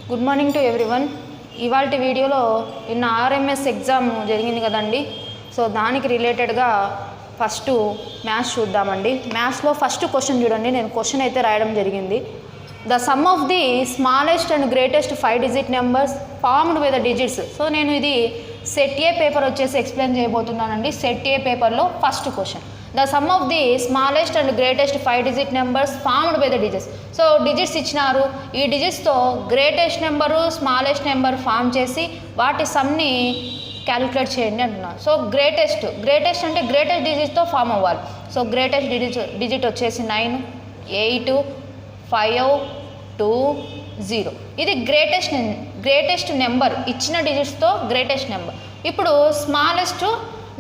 Good morning to everyone. ఇవాళ వీడియోలో నిన్న ఆర్ఎంఎస్ ఎగ్జామ్ జరిగింది కదండి. సో దానికి రిలేటెడ్గా ఫస్ట్ మ్యాథ్స్ చూద్దామండి. మ్యాథ్స్లో ఫస్ట్ క్వశ్చన్ చూడండి. నేను క్వశ్చన్ అయితే రాయడం జరిగింది. The sum of the smallest and greatest 5 digit numbers formed with the digits. So నేను ఇది సెట్ ఏ పేపర్ వచ్చేసి ఎక్స్ప్లెయిన్ చేయబోతున్నానండి. సెట్ ఏ పేపర్లో first question. The sum of the smallest and greatest 5 digit numbers formed by the digits. So digits ఇచ్చినారు. ఈ డిజిట్స్తో greatest number smallest number form చేసి వాటి సమ్ని క్యాలిక్యులేట్ చేయండి అంటున్నారు. సో గ్రేటెస్ట్ అంటే గ్రేటెస్ట్ డిజిట్తో ఫామ్ అవ్వాలి. సో గ్రేటెస్ట్ డిజిట్ వచ్చేసి 9, 8, 5, 2, 0. ఇది గ్రేటెస్ట్ నెంబర్ ఇచ్చిన డిజిట్స్తో గ్రేటెస్ట్ నెంబర్. ఇప్పుడు స్మాలెస్ట్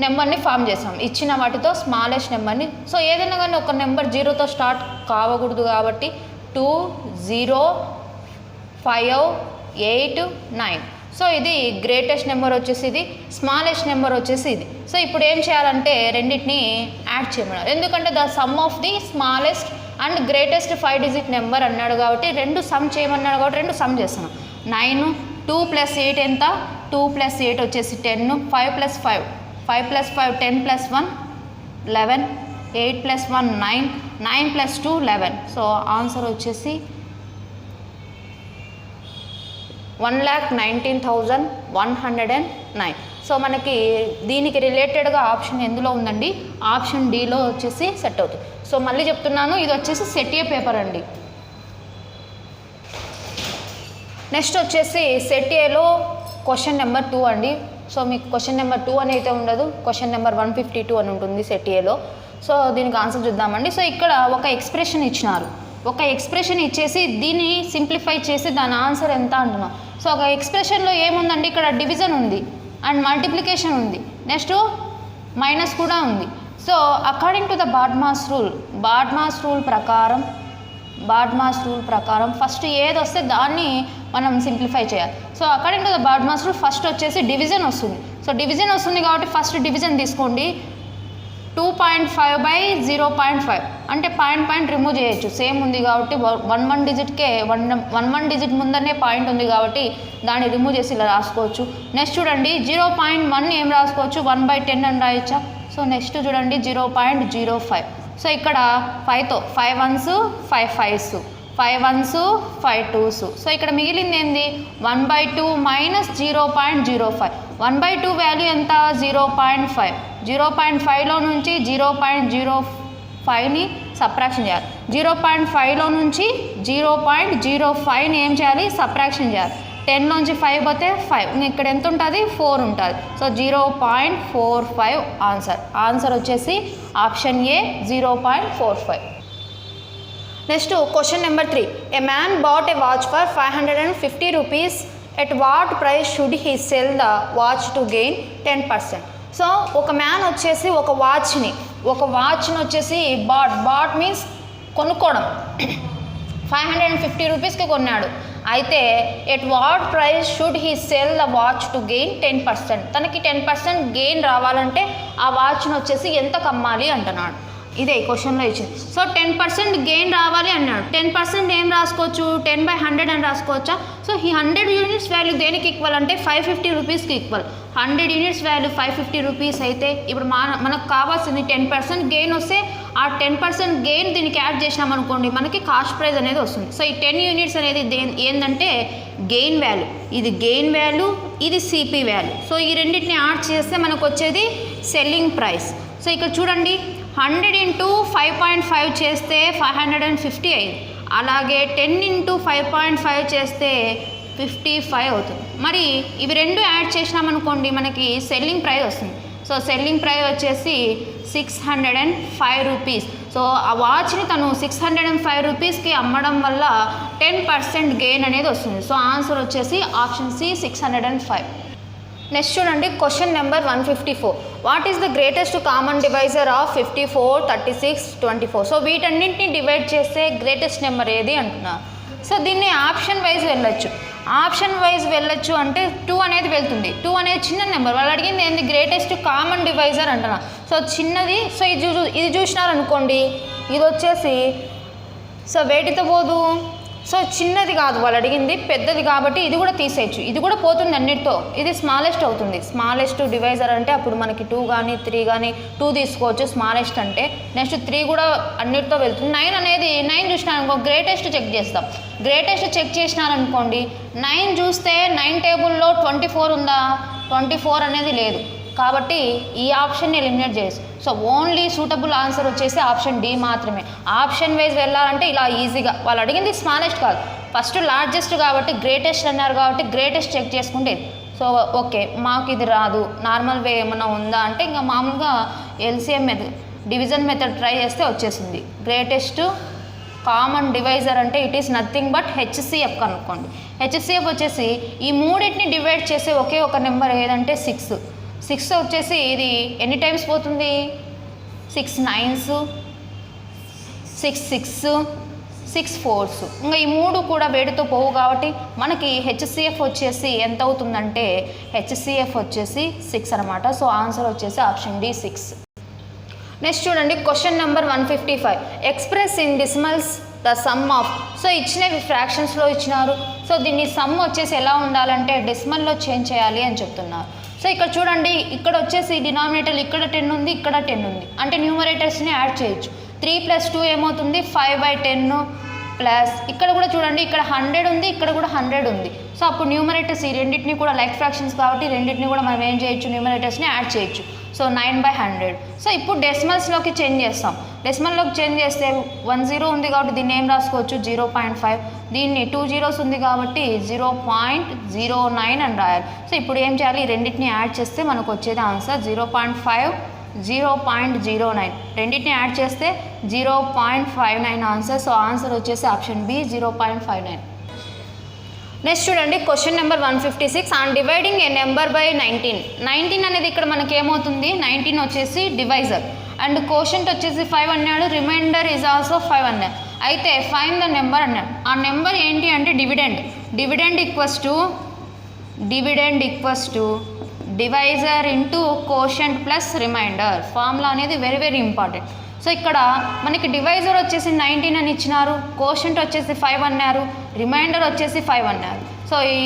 నెంబర్ని ఫామ్ చేసాం ఇచ్చిన వాటితో స్మాలెస్ట్ నెంబర్ని. సో ఏదైనా కానీ ఒక నెంబర్ 0తో స్టార్ట్ కావకూడదు కాబట్టి 2, 0, 5, 8, 9. సో ఇది గ్రేటెస్ట్ నెంబర్ వచ్చేసి ఇది, స్మాలెస్ట్ నెంబర్ వచ్చేసి ఇది. సో ఇప్పుడు ఏం చేయాలంటే రెండింటిని యాడ్ చేయమన్నారు. ఎందుకంటే the sum of the smallest and greatest 5 digit number అన్నాడు కాబట్టి రెండు సమ్ చేయమన్నాడు కాబట్టి రెండు సమ్ చేస్తున్నాం. 9, 2 + 8 ఎంత? 2 + 8 వచ్చేసి 10, 5 + 5, 5 + 5 10 + 1 11, 8 + 1 9, 9 + 2 11. సో ఆన్సర్ వచ్చేసి 1,19,109. సో మనకి దీనికి రిలేటెడ్గా ఆప్షన్ ఎందులో ఉందండి? ఆప్షన్ డిలో వచ్చేసి సెట్ అవుతుంది. సో మళ్ళీ చెప్తున్నాను, ఇది వచ్చేసి సెట్ ఏ పేపర్ అండి. నెక్స్ట్ వచ్చేసి సెట్ ఏలో క్వశ్చన్ నెంబర్ 2 అండి. సో మీకు క్వశ్చన్ నెంబర్ 2 అని అయితే ఉండదు, క్వశ్చన్ నెంబర్ 152 అని ఉంటుంది సెట్ ఏలో. సో దీనికి ఆన్సర్ చూద్దామండి. సో ఇక్కడ ఒక ఎక్స్ప్రెషన్ ఇచ్చినారు. ఒక ఎక్స్ప్రెషన్ ఇచ్చేసి దీన్ని సింప్లిఫై చేసి దాని ఆన్సర్ ఎంత అంటున్నాం. సో ఒక ఎక్స్ప్రెషన్లో ఏముందండి? ఇక్కడ డివిజన్ ఉంది అండ్ మల్టిప్లికేషన్ ఉంది, నెక్స్ట్ మైనస్ కూడా ఉంది. So according to the BODMAS rule ప్రకారం ఫస్ట్ ఏది వస్తే దాన్ని మనం సింప్లిఫై చేయాలి. So according to the BODMAS rule first వచ్చేసి డివిజన్ వస్తుంది. సో డివిజన్ వస్తుంది కాబట్టి ఫస్ట్ డివిజన్ తీసుకోండి. 2.5/0.5 అంటే పాయింట్ రిమూవ్ చేయొచ్చు, సేమ్ ఉంది కాబట్టి 1 డిజిట్కే 1 డిజిట్ ముందరనే పాయింట్ ఉంది కాబట్టి దాన్ని రిమూవ్ చేసి ఇలా రాసుకోవచ్చు. నెక్స్ట్ చూడండి 0.1 ఏం రాసుకోవచ్చు? 1/10 అని రాయొచ్చా? సో నెక్స్ట్ చూడండి 0.05. సో ఇక్కడ 5తో 5 1s 5 5s 5 1s 5 2s. So ఇక్కడ మిగిలింది ఏంది? 1/2 మైనస్ 0.05. 1/2 వాల్యూ ఎంత? 0.5. 0.5లో నుంచి 0.05ని సబ్ట్రాక్షన్ చేయాలి. 0.5లో నుంచి 0.05ని ఏం చేయాలి? సబ్ట్రాక్షన్ చేయాలి. 10లోంచి 5 పోతే 5, ఇక్కడ ఎంత ఉంటుంది? 4 ఉంటుంది. సో 0.45 ఆన్సర్ వచ్చేసి option A 0.45. Next question number 3. A man bought a watch for 550 rupees. At what price should he cell the watch to gain 10%. So ఒక మ్యాన్ వచ్చేసి ఒక వాచ్ని వచ్చేసి బాట్ మీన్స్ కొనుక్కోవడం 550 రూపీస్కి కొన్నాడు. అయితే at what price should he cell the watch to gain 10%. తనకి 10% gain రావాలంటే ఆ వాచ్ని వచ్చేసి ఎంతకు అమ్మాలి అంటున్నాడు. ఇదే క్వశ్చన్లో ఇచ్చింది. సో 10% గెయిన్ రావాలి అన్నాడు. 10% ఏం రాసుకోవచ్చు? 10/100 అని రాసుకోవచ్చా? సో ఈ 100 యూనిట్స్ వాల్యూ దేనికి ఈక్వల్ అంటే 550 రూపీస్కి ఈక్వల్. 100 యూనిట్స్ వాల్యూ 550 రూపీస్ అయితే ఇప్పుడు మనకు కావాల్సింది 10% గెయిన్ వస్తే ఆ 10% గెయిన్ దీనికి యాడ్ చేసినాం అనుకోండి మనకి కాస్ట్ ప్రైస్ అనేది వస్తుంది. సో ఈ 10 యూనిట్స్ అనేది ఏంటంటే గెయిన్ వాల్యూ. ఇది గెయిన్ వాల్యూ, ఇది సిపి వాల్యూ. సో ఈ రెండింటిని యాడ్ చేస్తే మనకు వచ్చేది సెల్లింగ్ ప్రైస్. సో ఇక్కడ చూడండి 100 × 5.5 చేస్తే 550 అయింది. అలాగే 10 × 5.5 చేస్తే 55 అవుతుంది. మరి ఇవి రెండు యాడ్ చేసినామనుకోండి మనకి సెల్లింగ్ ప్రైస్ వస్తుంది. సో సెల్లింగ్ ప్రైస్ వచ్చేసి 605 రూపీస్. సో ఆ వాచ్ని తను 605 రూపీస్కి అమ్మడం వల్ల 10% గెయిన్ అనేది వస్తుంది. సో ఆన్సర్ వచ్చేసి ఆప్షన్ సి 605. నెక్స్ట్ చూడండి question number 154. What is the greatest common divisor of 54, 36, 24? So వీటన్నింటినీ డివైడ్ చేస్తే గ్రేటెస్ట్ నెంబర్ ఏది అంటున్నారు. సో దీన్ని ఆప్షన్ వైజ్ వెళ్ళొచ్చు అంటే 2 అనేది వెళ్తుంది. 2 అనేది చిన్న నెంబర్. వాళ్ళు అడిగింది ఏంది? గ్రేటెస్ట్ కామన్ డివైజర్ అంటున్నా. సో చిన్నది. సో ఇది చూసినారనుకోండి, ఇది వచ్చేసి సో వేటితో పోదు? సో చిన్నది కాదు వాళ్ళు అడిగింది, పెద్దది కాబట్టి ఇది కూడా తీసేయచ్చు, ఇది కూడా పోతుంది అన్నిటితో, ఇది స్మాలెస్ట్ అవుతుంది. స్మాలెస్ట్ డివైజర్ అంటే అప్పుడు మనకి 2 కానీ 3 కానీ 2 తీసుకోవచ్చు స్మాలెస్ట్ అంటే. నెక్స్ట్ 3 కూడా అన్నిటితో వెళ్తుంది. 9 అనేది 9 చూసినారనుకో గ్రేటెస్ట్ చెక్ చేస్తాం. గ్రేటెస్ట్ చెక్ చేసినారనుకోండి 9 చూస్తే 9 టేబుల్లో 24 ఉందా? 24 అనేది లేదు, కాబట్టి ఈ ఆప్షన్ని ఎలిమినేట్ చేసి. సో ఓన్లీ సూటబుల్ ఆన్సర్ వచ్చేసి ఆప్షన్ డి మాత్రమే. ఆప్షన్ వైజ్ వెళ్ళాలంటే ఇలా ఈజీగా, వాళ్ళు అడిగింది స్మాలెస్ట్ కాదు, ఫస్ట్ లార్జెస్ట్ కాబట్టి గ్రేటెస్ట్ అన్నారు కాబట్టి గ్రేటెస్ట్ చెక్ చేసుకుంటేది. సో ఓకే మాకు ఇది రాదు, నార్మల్ వే ఏమన్నా ఉందా అంటే ఇంకా మామూలుగా LCM method, division method try చేస్తే వచ్చేసింది. గ్రేటెస్ట్ కామన్ డివైజర్ అంటే it is nothing but HCF కనుక్కోండి. హెచ్సిఎఫ్ వచ్చేసి ఈ మూడింటిని డివైడ్ చేసే ఒకే ఒక నెంబర్ ఏదంటే 6. 6 వచ్చేసి ఇది ఎన్ని టైమ్స్ పోతుంది? 6 9s, 6 6, 6 4s. ఇంకా ఈ 3 కూడా వేడితో పోవు కాబట్టి మనకి హెచ్సిఎఫ్ వచ్చేసి ఎంత అవుతుందంటే హెచ్సిఎఫ్ వచ్చేసి 6 అనమాట. సో ఆన్సర్ వచ్చేసి ఆప్షన్ డి 6. నెక్స్ట్ చూడండి question number 155. Express in decimals the sum of. So ఇచ్చినవి ఫ్రాక్షన్స్లో ఇచ్చినారు. సో దీన్ని సమ్ వచ్చేసి ఎలా ఉండాలంటే డెసిమల్లో చేంజ్ చేయాలి అని చెప్తున్నారు. సో ఇక్కడ చూడండి, ఇక్కడ వచ్చేసి డినామినేటర్ ఇక్కడ 10 ఉంది, ఇక్కడ 10 ఉంది, అంటే న్యూమరేటర్స్ని యాడ్ చేయొచ్చు. 3 + 2 ఏమవుతుంది? 5/10 ప్లస్ ఇక్కడ కూడా చూడండి ఇక్కడ 100 ఉంది, ఇక్కడ కూడా 100 ఉంది. సో అప్పుడు న్యూమరేటర్స్ ఈ రెండింటిని కూడా లైక్ ఫ్రాక్షన్స్ కాబట్టి రెండింటిని కూడా మనం ఏం చేయొచ్చు? న్యూమరేటర్స్ని యాడ్ చేయొచ్చు. సో 9/100. సో ఇప్పుడు డెసిమల్స్లోకి చేంజ్ చేస్తాం. డెసిమల్లోకి చేంజ్ చేస్తే 1 0 ఉంది కాబట్టి దీన్ని ఏం రాసుకోవచ్చు? 0.5. దీన్ని 2 zeros ఉంది కాబట్టి 0.09 అని రాయాలి. సో ఇప్పుడు ఏం చేయాలి? ఈ రెండింటిని యాడ్ చేస్తే మనకు వచ్చేది ఆన్సర్ 0.5, 0.09. రెండింటిని యాడ్ చేస్తే 0.59 ఆన్సర్. సో ఆన్సర్ వచ్చేసి ఆప్షన్ బి 0.59. నెక్స్ట్ చూడండి question number 156. On dividing A number by 19. 19 అనేది ఇక్కడ మనకి ఏమవుతుంది? 19 వచ్చేసి డివైజర్ అండ్ కోషంట్ వచ్చేసి 5 అన్నాడు, రిమైండర్ ఈజ్ ఆల్సో 5 అన్నాడు. అయితే ఫైండ్ ద నెంబర్ అన్నాడు. ఆ నెంబర్ ఏంటి అంటే dividend. Dividend equals to divisor into quotient plus remainder. Formula అనేది వెరీ వెరీ ఇంపార్టెంట్. సో ఇక్కడ మనకి డివైజర్ వచ్చేసి 19 అని ఇచ్చినారు, కోషంట్ వచ్చేసి 5 అన్నారు, రిమైండర్ వచ్చేసి 5 అన్నారు. సో ఈ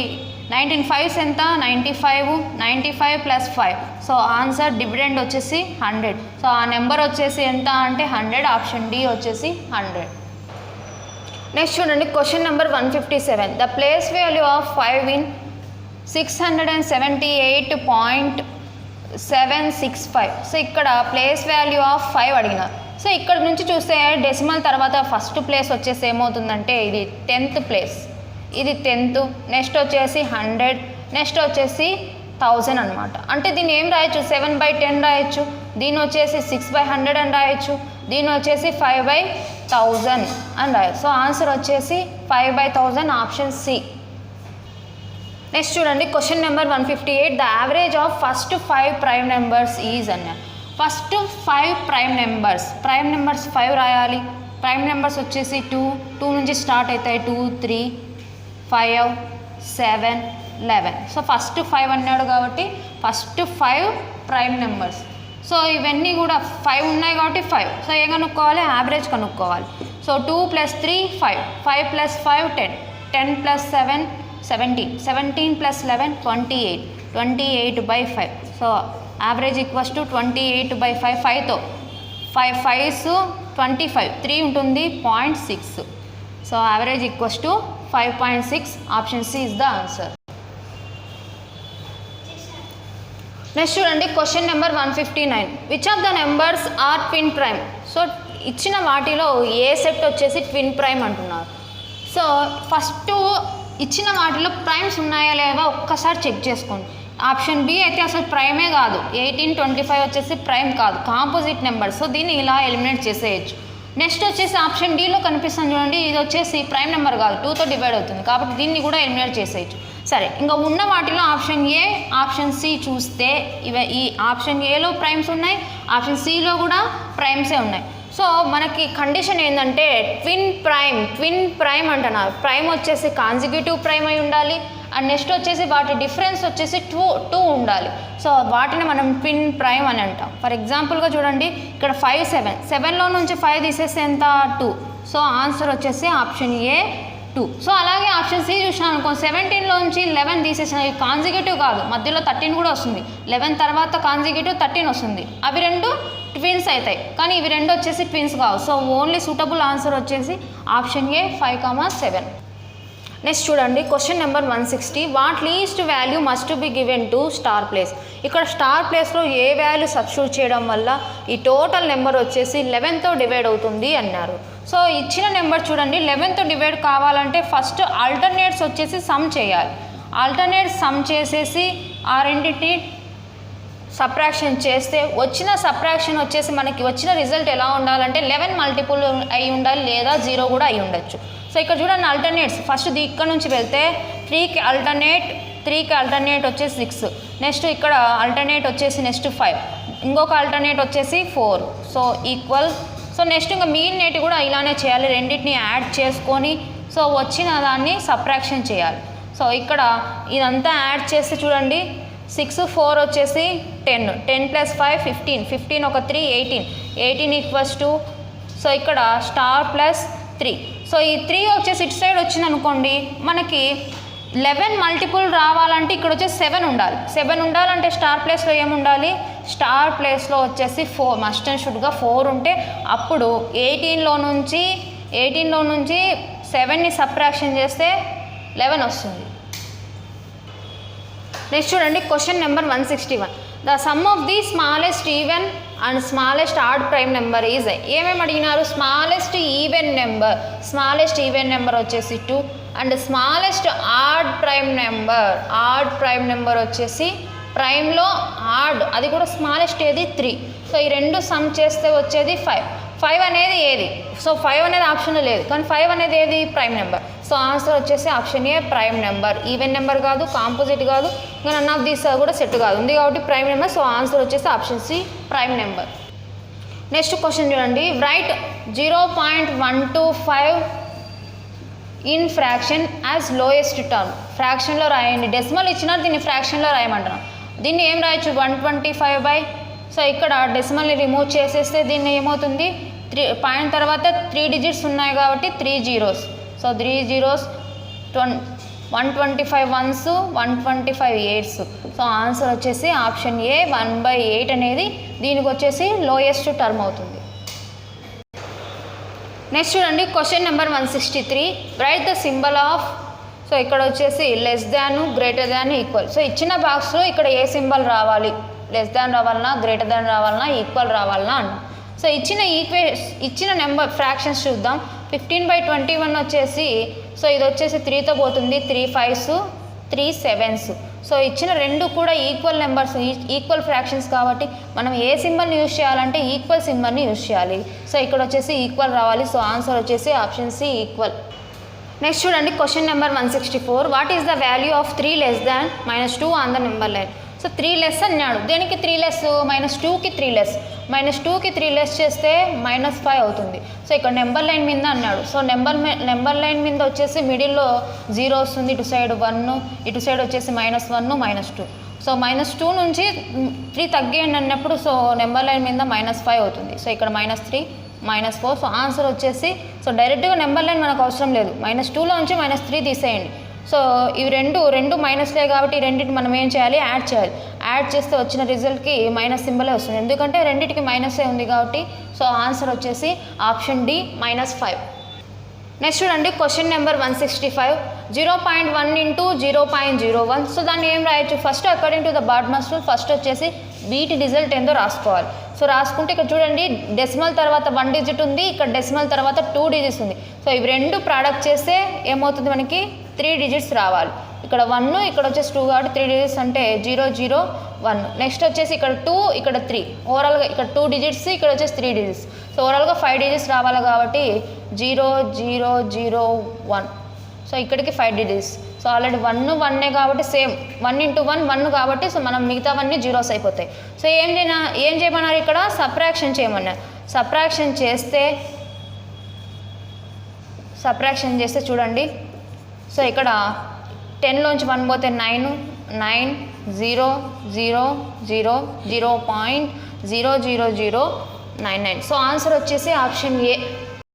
19 5s ఎంత? 95. 95 + 5. సో ఆన్సర్ డివిడెండ్ వచ్చేసి 100. సో ఆ నెంబర్ వచ్చేసి ఎంత అంటే 100. ఆప్షన్ డి వచ్చేసి 100. నెక్స్ట్ చూడండి question number 157. The place value of 5 in 678.765. So ఇక్కడ ప్లేస్ వాల్యూ ఆఫ్ 5 అడిగినారు. సో ఇక్కడ నుంచి చూస్తే డెసిమల్ తర్వాత ఫస్ట్ ప్లేస్ వచ్చేసి ఏమవుతుందంటే ఇది 10th ప్లేస్, ఇది 10th, నెక్స్ట్ వచ్చేసి 100, నెక్స్ట్ వచ్చేసి 1000 అనమాట. అంటే దీన్ని ఏం రాయొచ్చు? 7/10 రాయొచ్చు, దీన్ని వచ్చేసి 6/100 అని రాయొచ్చు, దీన్ని వచ్చేసి 5/1000 అని రాయొచ్చు. సో ఆన్సర్ వచ్చేసి 5/1000 ఆప్షన్ సి. నెక్స్ట్ చూడండి question number 158. The average of first 5 prime numbers is అన్నారు. ఫస్ట్ 5 ప్రైమ్ నెంబర్స్ 5 రాయాలి. ప్రైమ్ నెంబర్స్ వచ్చేసి 2 నుంచి స్టార్ట్ అవుతాయి. 2 3 5 7 11. సో ఫస్ట్ 5 అన్నాడు కాబట్టి ఫస్ట్ 5 ప్రైమ్ నెంబర్స్. సో ఇవన్నీ కూడా 5 ఉన్నాయి కాబట్టి 5. సో ఏం కనుక్కోవాలి? యావరేజ్ కనుక్కోవాలి. So 2 + 3 5, 5 + 5 10, 10 + 7 17, 17 + 11 28, 28/5. So average equals to 28/5. 5తో 5 5s 25, 3 ఉంటుంది 0.6. So average equals to 5.6. Option C is the answer. Next చూడండి question number 159. Which of the numbers are twin prime. So ఇచ్చిన వాటిలో ఏ సెట్ వచ్చేసి ట్విన్ ప్రైమ్ అంటున్నారు. సో ఫస్ట్ ఇచ్చిన వాటిలో ప్రైమ్స్ ఉన్నాయా లేవా ఒక్కసారి చెక్ చేసుకోండి. ఆప్షన్ బి అయితే అసలు ప్రైమే కాదు, 18 25 వచ్చేసి ప్రైమ్ కాదు, కాంపోజిట్ నెంబర్. సో దీన్ని ఇలా ఎలిమినేట్ చేసేయచ్చు. నెక్స్ట్ వచ్చేసి ఆప్షన్ డీలో కనిపిస్తుంది చూడండి, ఇది వచ్చేసి ప్రైమ్ నెంబర్ కాదు, 2తో డివైడ్ అవుతుంది కాబట్టి దీన్ని కూడా ఎలిమినేట్ చేసేయచ్చు. సరే ఇంకా ఉన్న వాటిలో ఆప్షన్ ఏ ఆప్షన్ సి చూస్తే ఈ ఆప్షన్ ఏలో ప్రైమ్స్ ఉన్నాయి, ఆప్షన్ సిలో కూడా ప్రైమ్సే ఉన్నాయి. సో మనకి కండిషన్ ఏంటంటే ట్విన్ ప్రైమ్ అంటున్నారు. ప్రైమ్ వచ్చేసి కాన్సిక్యూటివ్ ప్రైమ్ అయి ఉండాలి అండ్ నెక్స్ట్ వచ్చేసి వాటి డిఫరెన్స్ వచ్చేసి 2 ఉండాలి. సో వాటిని మనం ట్విన్ ప్రైమ్ అని అంటాం. ఫర్ ఎగ్జాంపుల్గా చూడండి ఇక్కడ 5 7, 7లో నుంచి 5 తీసేస్తే ఎంత? 2. సో ఆన్సర్ వచ్చేసి ఆప్షన్ ఏ 2. సో అలాగే ఆప్షన్ సి చూసినాం అనుకో 17లోంచి 11 తీసేసిన కాన్జిక్యూటివ్ కాదు, మధ్యలో 13 కూడా వస్తుంది. 11 తర్వాత కాన్జిక్యూటివ్ 13 వస్తుంది. అవి రెండు ట్విన్స్ అవుతాయి, కానీ ఇవి రెండు వచ్చేసి ట్విన్స్ కావు. సో ఓన్లీ సూటబుల్ ఆన్సర్ వచ్చేసి ఆప్షన్ ఏ 5,7. నెక్స్ట్ చూడండి question number 160. What least value must be given to star place. ఇక్కడ స్టార్ ప్లేస్లో ఏ వాల్యూ సబ్స్టిట్యూట్ చేయడం వల్ల ఈ టోటల్ నెంబర్ వచ్చేసి 11తో డివైడ్ అవుతుంది అన్నారు. సో ఇచ్చిన నెంబర్ చూడండి 11తో డివైడ్ కావాలంటే ఫస్ట్ ఆల్టర్నేట్స్ వచ్చేసి సమ్ చేయాలి. ఆల్టర్నేట్స్ సమ్ చేసేసి ఆ రెండింటిని సబ్ట్రాక్షన్ చేస్తే వచ్చిన సబ్ట్రాక్షన్ వచ్చేసి మనకి వచ్చిన రిజల్ట్ ఎలా ఉండాలంటే 11 మల్టిపుల్ అయి ఉండాలి, లేదా 0 కూడా అయి ఉండొచ్చు. సో ఇక్కడ చూడండి ఆల్టర్నేట్స్ ఫస్ట్ ఇక్కడ నుంచి వెళ్తే 3కి ఆల్టర్నేట్ వచ్చేసి 6, నెక్స్ట్ ఇక్కడ ఆల్టర్నేట్ వచ్చేసి నెక్స్ట్ 5, ఇంకొక ఆల్టర్నేట్ వచ్చేసి 4. So equal. సో నెక్స్ట్ ఇంకా మిగిలినటి కూడా ఇలానే చేయాలి, రెండింటిని యాడ్ చేసుకొని సో వచ్చిన దాన్ని సబ్ట్రాక్షన్ చేయాలి. సో ఇక్కడ ఇదంతా యాడ్ చేస్తే చూడండి 6, 4 వచ్చేసి 10, 10 + 5 15, 15 ఒక 3 18, 18 ఈక్వల్స్ టు సో ఇక్కడ స్టార్ ప్లస్ 3. సో ఈ 3 వచ్చేసి ఇటు సైడ్ వచ్చింది అనుకోండి, మనకి 11 మల్టిపుల్ రావాలంటే ఇక్కడ వచ్చేసి 7 ఉండాలి. 7 ఉండాలంటే స్టార్ ప్లేస్లో ఏముండాలి, స్టార్ ప్లేస్లో వచ్చేసి 4 మస్ట్ అండ్ షుడ్గా 4 ఉంటే అప్పుడు 18లో నుంచి 7ని సబ్ట్రాక్షన్ చేస్తే 11 వస్తుంది. నెక్స్ట్ చూడండి question number 161. The sum of the smallest even and smallest odd prime number is. ఏమేమి అడిగినారు, స్మాలెస్ట్ ఈవెన్ నెంబర్ వచ్చేసి 2 and smallest odd prime number వచ్చేసి ప్రైమ్లో ఆడ్, అది కూడా స్మాలెస్ట్ ఏది 3. సో ఈ రెండు సమ్ చేస్తే వచ్చేది 5. 5 అనేది ఏది, సో 5 అనేది ఆప్షన్లో లేదు, కానీ 5 అనేది ఏది ప్రైమ్ నెంబర్. సో ఆన్సర్ వచ్చేసి option A prime number. Even number కాదు, కాంపోజిట్ కాదు, ఇంకా నన్ ఆఫ్ దీస్ కూడా సెట్ కాదు, ఉంది కాబట్టి ప్రైమ్ నెంబర్. సో ఆన్సర్ వచ్చేసి option C prime number. Next question చూడండి. Write 0.125 in fraction as lowest term. ఫ్రాక్షన్లో రాయండి, డెసిమల్ ఇచ్చినారు, దీన్ని ఫ్రాక్షన్లో రాయమంటున్నాం. దీన్ని ఏం రాయొచ్చు 125 సో ఇక్కడ డెసిమల్ని రిమూవ్ చేసేస్తే దీన్ని ఏమవుతుంది, పాయింట్ తర్వాత 3 డిజిట్స్ ఉన్నాయి కాబట్టి 3 zeros. So 3 zeros 125 ones 125 8s. So answer వచ్చేసి ఆప్షన్ ఏ 1/8 అనేది దీనికి వచ్చేసి లోయెస్ట్ టర్మ్ అవుతుంది. నెక్స్ట్ చూడండి question number 163. Right the symbol of. So ఇక్కడ వచ్చేసి less than, greater than, equal. So ఇచ్చిన బాక్స్లో ఇక్కడ ఏ సింబల్ రావాలి, లెస్ దాన్ రావాలన్నా, గ్రేటర్ దాన్ రావాలన్నా, ఈక్వల్ రావాలన్నా అన్న. సో ఇచ్చిన నెంబర్ ఫ్రాక్షన్స్ చూద్దాం. 15/21 వచ్చేసి సో ఇది వచ్చేసి 3తో పోతుంది, 3 5s 3 7s. సో ఇచ్చిన రెండు కూడా ఈక్వల్ నెంబర్స్, ఈక్వల్ ఫ్రాక్షన్స్ కాబట్టి మనం ఏ సింబల్ని యూజ్ చేయాలంటే ఈక్వల్ సింబల్ని యూజ్ చేయాలి. సో ఇక్కడ వచ్చేసి ఈక్వల్ రావాలి. సో ఆన్సర్ వచ్చేసి ఆప్షన్ సి ఈక్వల్. నెక్స్ట్ చూడండి question number 164. What is the value of 3 less than -2 on the number line. So 3 less అన్నాడు, దేనికి 3 less, -2కి 3 less, -2కి 3 less చేస్తే -5 అవుతుంది. సో ఇక్కడ నెంబర్ లైన్ మీద అన్నాడు. సో నెంబర్ లైన్ మీద వచ్చేసి మిడిల్లో 0 వస్తుంది, ఇటు సైడ్ 1, ఇటు సైడ్ వచ్చేసి -1 -2. సో -2 నుంచి 3 తగ్గేయండి అన్నప్పుడు సో నెంబర్ లైన్ మీద -5 అవుతుంది. సో ఇక్కడ -3 -4. సో ఆన్సర్ వచ్చేసి సో డైరెక్ట్గా నెంబర్ లైన్ మనకు అవసరం లేదు, -2లో నుంచి -3 తీసేయండి. సో ఇవి రెండు మైనస్లే కాబట్టి ఈ రెండింటిని మనం ఏం చేయాలి, యాడ్ చేయాలి. యాడ్ చేస్తే వచ్చిన రిజల్ట్కి మైనస్ సింబలే వస్తుంది, ఎందుకంటే రెండింటికి మైనసే ఉంది కాబట్టి. సో ఆన్సర్ వచ్చేసి ఆప్షన్ డి -5. నెక్స్ట్ చూడండి క్వశ్చన్ నెంబర్ 165. 0.1 into 0.01. సో దాన్ని ఏం రాయొచ్చు, first according to the BODMAS rule first వచ్చేసి వీటి రిజల్ట్ ఏందో రాసుకోవాలి. సో రాసుకుంటే ఇక్కడ చూడండి డెసిమల్ తర్వాత 1 digit ఉంది, ఇక్కడ డెసిమల్ తర్వాత 2 digits ఉంది. సో ఇవి రెండు ప్రోడక్ట్ చేస్తే ఏమవుతుంది, మనకి 3 digits రావాలి. ఇక్కడ 1, ఇక్కడ వచ్చేసి 2 కాబట్టి 3 digits అంటే 0 0 1. నెక్స్ట్ వచ్చేసి ఇక్కడ 2, ఇక్కడ 3, ఓవరాల్గా ఇక్కడ 2 digits, ఇక్కడ వచ్చేసి 3 digits. సో ఓవరాల్గా 5 digits రావాలి కాబట్టి 0 0 0 1. సో ఇక్కడికి 5 digits. సో ఆల్రెడీ 1 కాబట్టి సేమ్ 1 into 1 1 కాబట్టి సో మనం మిగతావన్నీ జీరోస్ అయిపోతాయి. సో ఏం చేయమన్నారు, ఇక్కడ సబ్ట్రాక్షన్ చేయమన్నారు. సబ్ట్రాక్షన్ చేస్తే చూడండి. సో ఇక్కడ 10లోంచి 1 పోతే 9 9 0 0 0 0.00099. సో ఆన్సర్ వచ్చేసి ఆప్షన్ ఏ